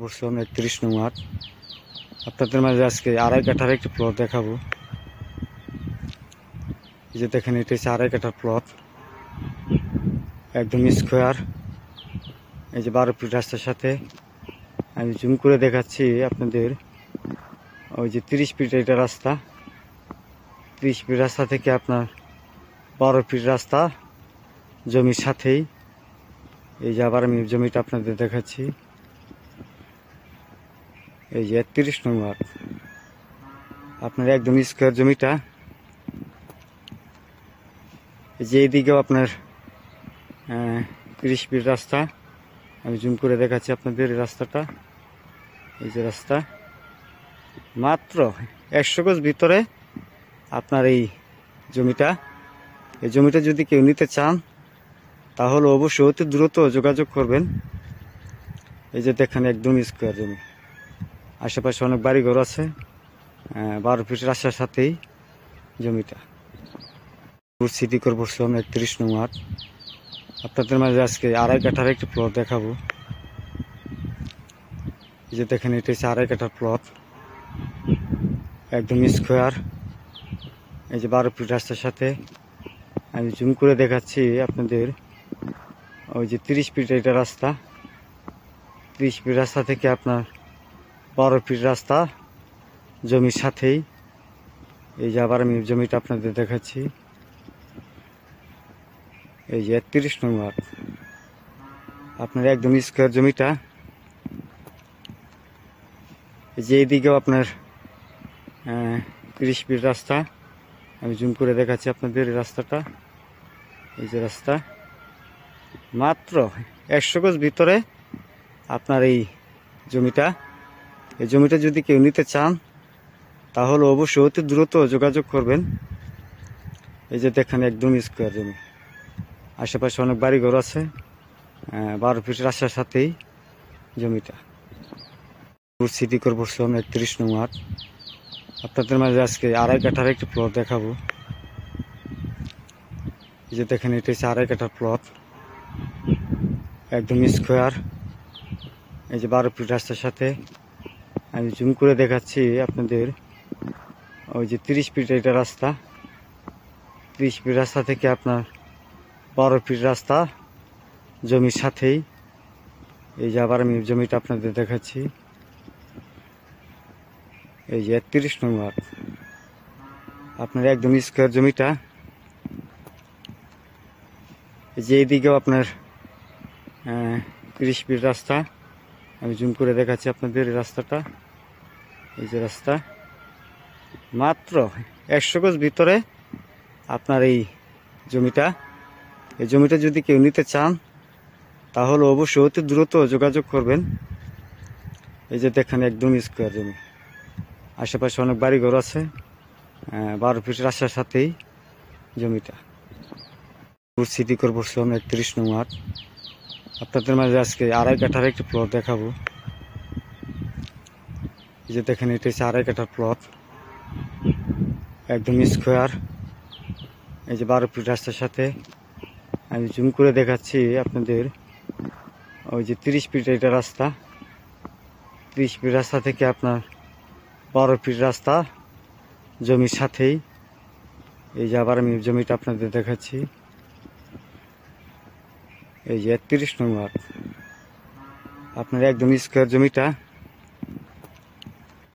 করছিলাম 31 নং ওয়ার্ড। আপনাদের মাঝে আজকে আড়াই কাঠার একটি প্লট দেখাবো। এই যে দেখেন, এটা হচ্ছে আড়াই কাঠার প্লট, একদম স্কোয়ার। এই যে 12 ফিট রাস্তার সাথে আমি জুম করে দেখাচ্ছি আপনাদের। ওই যে 30 ফিট এটা রাস্তা, 30 ফিট রাস্তা থেকে আপনার 12 ফিট রাস্তা জমির সাথেই। এই যে আবার আমি জমিটা আপনাদের দেখাচ্ছি। এই যে 31 নং ওয়ার্ড, আপনার একদম স্কোয়ার জমিটা। এই যে এইদিকেও আপনার 30 ফিট রাস্তা, আমি জুম করে দেখাচ্ছি আপনাদের এই রাস্তাটা। এই যে রাস্তা মাত্র 100 গজ ভিতরে আপনার এই জমিটা। এই জমিটা যদি কেউ নিতে চান তাহলে অবশ্যই অতি দ্রুত যোগাযোগ করবেন। এই যে দেখেন, একদম স্কোয়ার জমি, আশেপাশে অনেক বাড়িঘর আছে। 12 ফিট রাস্তার সাথেই জমিটা। সিটি কর্পোরেশন 31 নং ওয়ার্ড। আপনাদের মাঝে আজকে আড়াই কাঠার একটি প্লট দেখাবো। এই যে দেখেন, এটা হচ্ছে আড়াই কাঠার প্লট, একদম স্কোয়ার। এই যে 12 ফিট রাস্তার সাথে আমি জুম করে দেখাচ্ছি আপনাদের। ওই যে 30 ফিট এটা রাস্তা, 30 ফিট রাস্তা থেকে আপনার 12 ফিট রাস্তা জমির সাথেই। এই যে আবার আমি জমিটা আপনাদের দেখাচ্ছি। এই যে 31 নং ওয়ার্ড, আপনার একদম স্কোয়ার জমিটা। এই যে এইদিকেও আপনার 30 ফিট রাস্তা, আমি জুম করে দেখাচ্ছি আপনাদের এই রাস্তাটা। এই যে রাস্তা মাত্র 100 গজ ভিতরে আপনার এই জমিটা। এই জমিটা যদি কেউ নিতে চান তাহলে অবশ্যই অতি দ্রুত যোগাযোগ করবেন। এই যে দেখেন, একদম স্কোয়ার জমি, আশেপাশে অনেক বাড়িঘর আছে। 12 ফিট রাস্তার সাথেই জমিটা। সিটি কর্পোরেশন 31 নং ওয়ার্ড। আপনাদের মাঝে আজকে আড়াই কাঠার একটি প্লট দেখাবো। এই যে দেখেন, এটা হচ্ছে আড়াই কাঠার প্লট, একদম স্কোয়ার। এই যে 12 ফিট রাস্তার সাথে আমি জুম করে দেখাচ্ছি আপনাদের। ওই যে 30 ফিট এটা রাস্তা, 30 ফিট রাস্তা থেকে আপনার 12 ফিট রাস্তা জমির সাথেই। এই যে আবার আমি জমিটা আপনাদের দেখাচ্ছি। এই যে 31 নং ওয়ার্ড, আপনার একদম স্কোয়ার জমিটা। এই যে এইদিকেও আপনার 30 ফিট রাস্তা, আমি জুম করে দেখাচ্ছি আপনাদের এই রাস্তাটা। এই যে রাস্তা মাত্র 100 গজ ভিতরে আপনার এই জমিটা। এই জমিটা যদি কেউ নিতে চান তাহলে অবশ্যই অতি দ্রুত যোগাযোগ করবেন। এই যে দেখেন, একদম স্কোয়ার জমি, আশেপাশে অনেক বাড়িঘর আছে। 12 ফিট রাস্তার সাথেই জমিটা। সিটি কর্পোরেশন 31 নং ওয়ার্ড। আপনাদের মাঝে আজকে আড়াই কাঠার একটি প্লট দেখাবো। এই যে দেখেন, এটা হচ্ছে আড়াই কাঠার প্লট, একদম স্কোয়ার। এই যে 12 ফিট রাস্তার সাথে আমি জুম করে দেখাচ্ছি আপনাদের। ওই যে 30 ফিট এটা রাস্তা, 30 ফিট রাস্তা থেকে আপনার 12 ফিট রাস্তা জমির সাথেই। এই যে আবার আমি জমিটা আপনাদের দেখাচ্ছি। এই যে 31 নং ওয়ার্ড, আপনার একদম স্কোয়ার জমিটা।